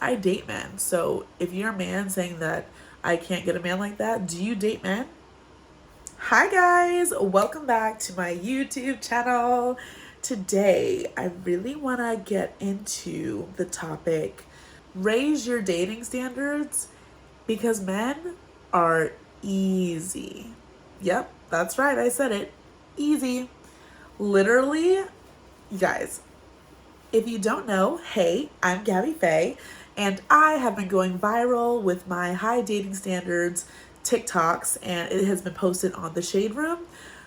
I date men. So if you're a man saying that I can't get a man like that, do you date men? Hi guys, welcome back to my YouTube channel. Today, I really want to get into the topic, raise your dating standards because men are easy. Yep, that's right, I said it. Easy. Literally, you guys, if you don't know, hey, I'm Gabby Faye, and I have been going viral with my high dating standards TikToks, and it has been posted on the Shade Room,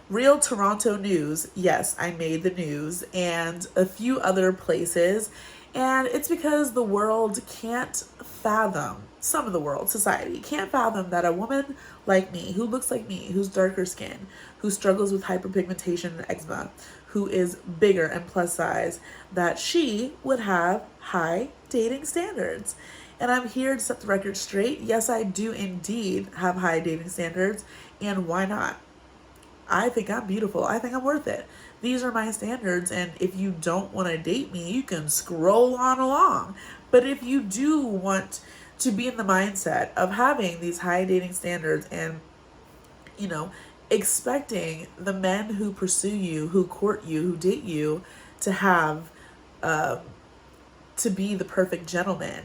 Real Toronto News. Yes, I made the news, and a few other places. And it's because the world can't fathom, some of the world, society, can't fathom that a woman like me, who looks like me, who's darker skin, who struggles with hyperpigmentation and eczema, who is bigger and plus size, that she would have high dating standards. And I'm here to set the record straight. Yes, I do indeed have high dating standards, and why not? I think I'm beautiful. I think I'm worth it. These are my standards, and if you don't want to date me, you can scroll on along. But if you do want to be in the mindset of having these high dating standards and, expecting the men who pursue you, who court you, who date you to have, to be the perfect gentleman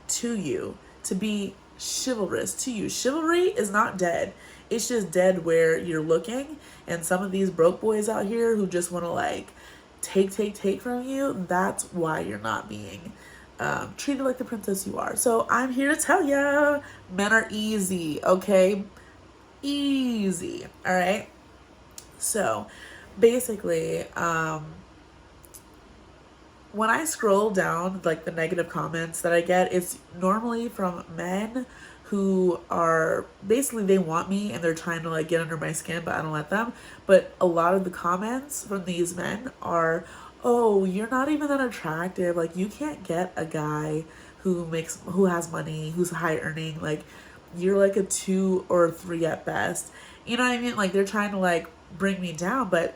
to you, to be chivalrous to you. Chivalry is not dead. It's just dead where you're looking, and some of these broke boys out here who just want to take from you, that's why you're not being treated like the princess you are. So I'm here to tell ya, men are easy, okay? Easy, all right? So basically, when I scroll down the negative comments that I get, it's normally from men who are basically, they want me and they're trying to get under my skin, but I don't let them. But a lot of the comments from these men are, oh, you're not even that attractive. You can't get a guy who has money, who's high earning. You're a 2 or 3 at best. You know what I mean? They're trying to bring me down, but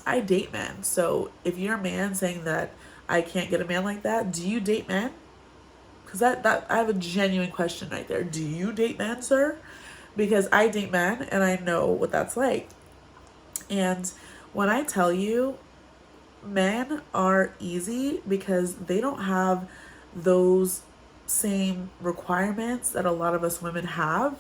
I date men. So if you're a man saying that I can't get a man like that, do you date men? Because that I have a genuine question right there. Do you date men, sir? Because I date men and I know what that's like. And when I tell you, men are easy because they don't have those same requirements that a lot of us women have.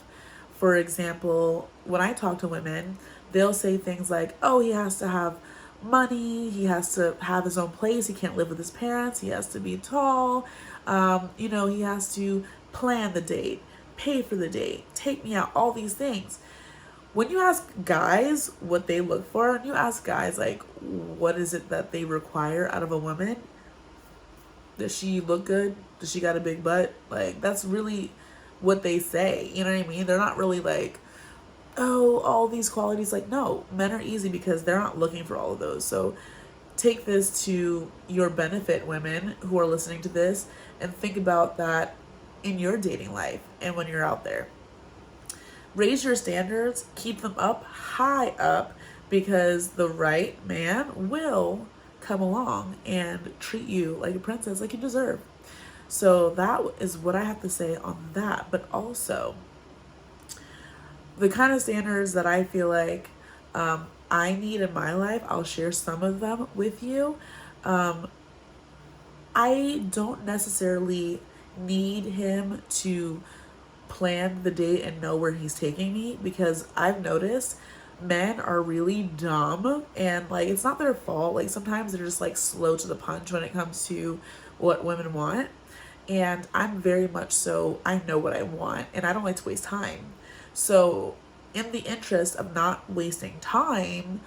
For example, when I talk to women, they'll say things like, oh, he has to have money, he has to have his own place, he can't live with his parents, he has to be tall, he has to plan the date, pay for the date, take me out, all these things. When you ask guys what they look for, and you ask guys what is it that they require out of a woman, does she look good, does she got a big butt, that's really what they say, you know what I mean? They're not really oh, all these qualities. No, men are easy because they're not looking for all of those. So take this to your benefit, women who are listening to this, and think about that in your dating life and when you're out there. Raise your standards, keep them up, high up, because the right man will come along and treat you like a princess, like you deserve. So that is what I have to say on that. But also, the kind of standards that I feel I need in my life, I'll share some of them with you. I don't necessarily need him to plan the date and know where he's taking me, because I've noticed men are really dumb, and it's not their fault. Sometimes they're just slow to the punch when it comes to what women want. And I'm very much so, I know what I want, and I don't like to waste time. So in the interest of not wasting time,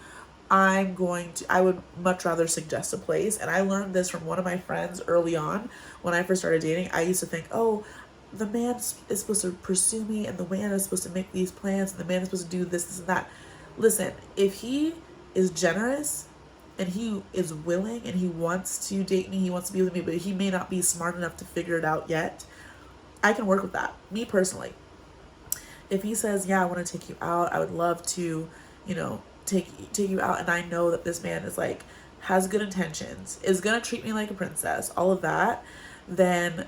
I would much rather suggest a place. And I learned this from one of my friends early on when I first started dating. I used to think, oh, the man is supposed to pursue me, and the man is supposed to make these plans, and the man is supposed to do this and that. Listen, if he is generous and he is willing and he wants to date me, he wants to be with me, but he may not be smart enough to figure it out yet, I can work with that. Me personally. If he says, yeah, I want to take you out, I would love to, take you out, and I know that this man is has good intentions, is gonna treat me like a princess, all of that, then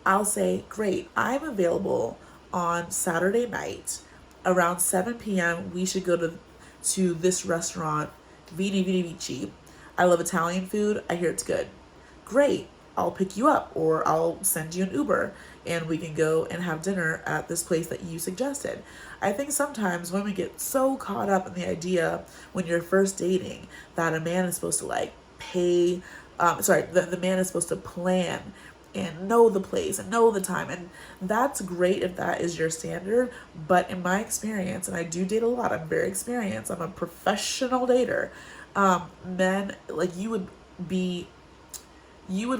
I'll say, great, I'm available on Saturday night around 7 p.m. We should go to this restaurant, 𝐦𝐤𝐤𝐤𝐤. I love Italian food. I hear it's good. Great. I'll pick you up, or I'll send you an Uber and we can go and have dinner at this place that you suggested. I think sometimes women get so caught up in the idea when you're first dating that a man is supposed to like pay, the man is supposed to plan and know the place and know the time. And that's great if that is your standard. But in my experience, and I do date a lot, I'm very experienced, I'm a professional dater, men, like you would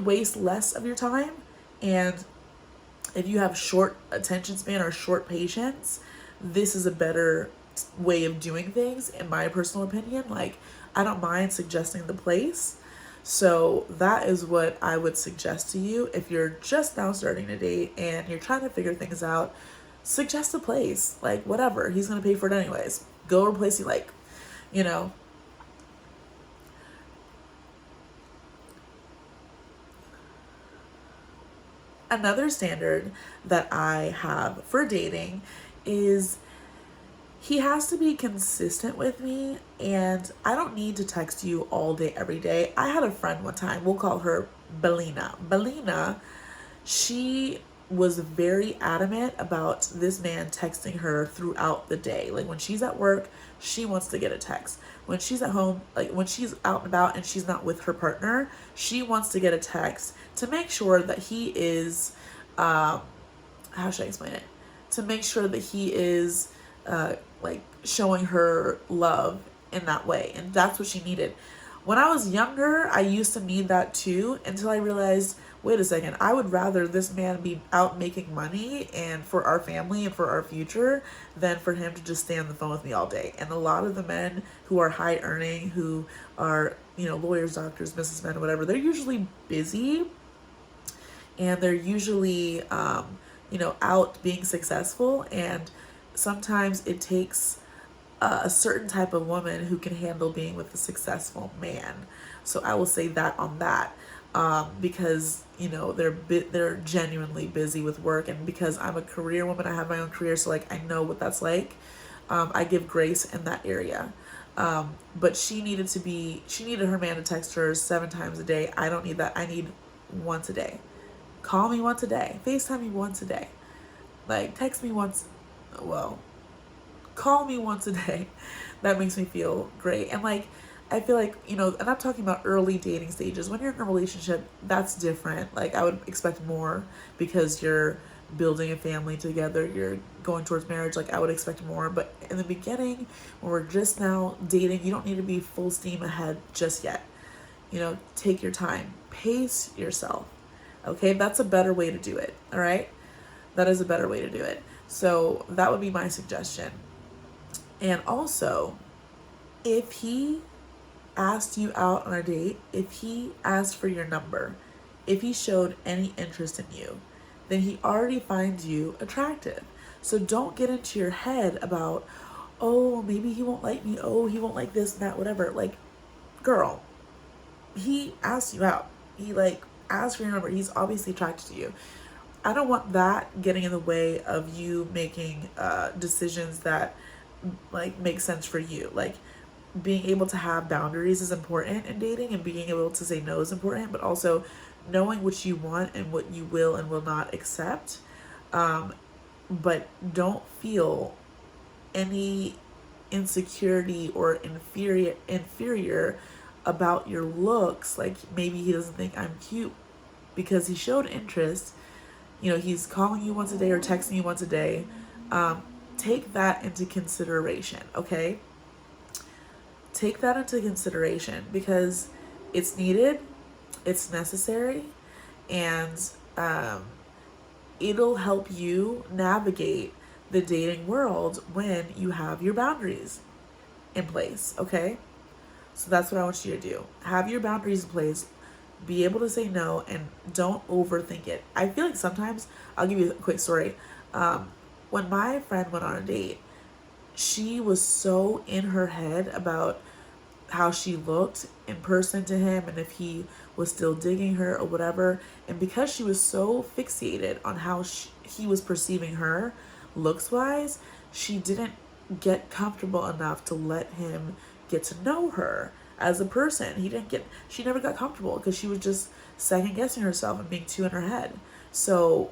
waste less of your time. And if you have short attention span or short patience, this is a better way of doing things, in my personal opinion. Like, I don't mind suggesting the place. So that is what I would suggest to you. If you're just now starting to date and you're trying to figure things out, suggest a place. Like, whatever, he's going to pay for it anyways. Go to a place you like, you know. Another standard that I have for dating is he has to be consistent with me, and I don't need to text you all day, every day. I had a friend one time, we'll call her Belina. Belina, she was very adamant about this man texting her throughout the day. Like, when she's at work, she wants to get a text. When she's at home, like when she's out and about and she's not with her partner, she wants to get a text to make sure that he is, how should I explain it? To make sure that he is like showing her love in that way. And that's what she needed. When I was younger, I used to need that too, until I realized, wait a second, I would rather this man be out making money and for our family and for our future than for him to just stay on the phone with me all day. And a lot of the men who are high earning, who are, you know, lawyers, doctors, businessmen, whatever, they're usually busy, and they're usually, you know, out being successful. And sometimes it takes a certain type of woman who can handle being with a successful man. So I will say that on that, because, you know, they're genuinely busy with work. And because I'm a career woman, I have my own career, so like I know what that's like. I give grace in that area. But she needed her man to text her 7 times a day. I don't need that. I need once a day. Call me once a day. FaceTime me once a day. Like, text me once. Well, call me once a day. That makes me feel great. And like, I feel like, you know, and I'm talking about early dating stages. When you're in a relationship, that's different. Like, I would expect more because you're building a family together, you're going towards marriage. Like, I would expect more. But in the beginning, when we're just now dating, you don't need to be full steam ahead just yet. You know, take your time, pace yourself. Okay, that's a better way to do it. All right, that is a better way to do it. So that would be my suggestion. And also, if he asked you out on a date, if he asked for your number, if he showed any interest in you, then he already finds you attractive. So don't get into your head about, oh, maybe he won't like me. Oh, he won't like this and that, whatever. Like, girl, he asked you out. He like asked for your number. He's obviously attracted to you. I don't want that getting in the way of you making decisions that like make sense for you. Like, being able to have boundaries is important in dating, and being able to say no is important, but also knowing what you want and what you will and will not accept. But don't feel any insecurity or inferior about your looks. Like, maybe he doesn't think I'm cute because he showed interest. You know, he's calling you once a day or texting you once a day. Take that into consideration, okay? Take that into consideration, because it's needed, it's necessary, and it'll help you navigate the dating world when you have your boundaries in place, okay? So that's what I want you to do. Have your boundaries in place. Be able to say no, and don't overthink it. I feel like sometimes, I'll give you a quick story. When my friend went on a date, she was so in her head about how she looked in person to him and if he was still digging her or whatever. And because she was so fixated on how he was perceiving her looks wise, she didn't get comfortable enough to let him get to know her as a person. She never got comfortable because she was just second guessing herself and being too in her head. So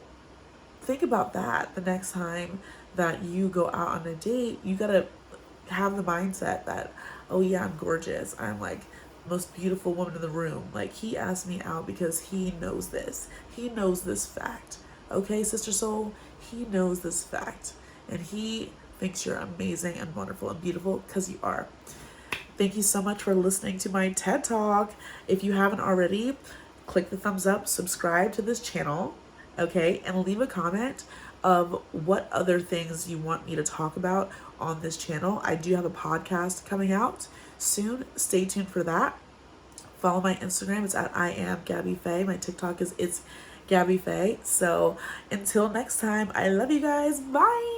think about that the next time that you go out on a date. You gotta have the mindset that, oh yeah, I'm gorgeous. I'm like most beautiful woman in the room. Like, he asked me out because he knows this. He knows this fact. Okay, Sister Soul, he knows this fact. And he thinks you're amazing and wonderful and beautiful because you are. Thank you so much for listening to my TED Talk. If you haven't already, click the thumbs up, subscribe to this channel, okay, and leave a comment of what other things you want me to talk about on this channel. I do have a podcast coming out soon. Stay tuned for that. Follow my Instagram. It's at @IamGabbyFaye. My TikTok is 𝐬𝐨𝐬𝐿. So until next time, I love you guys. Bye.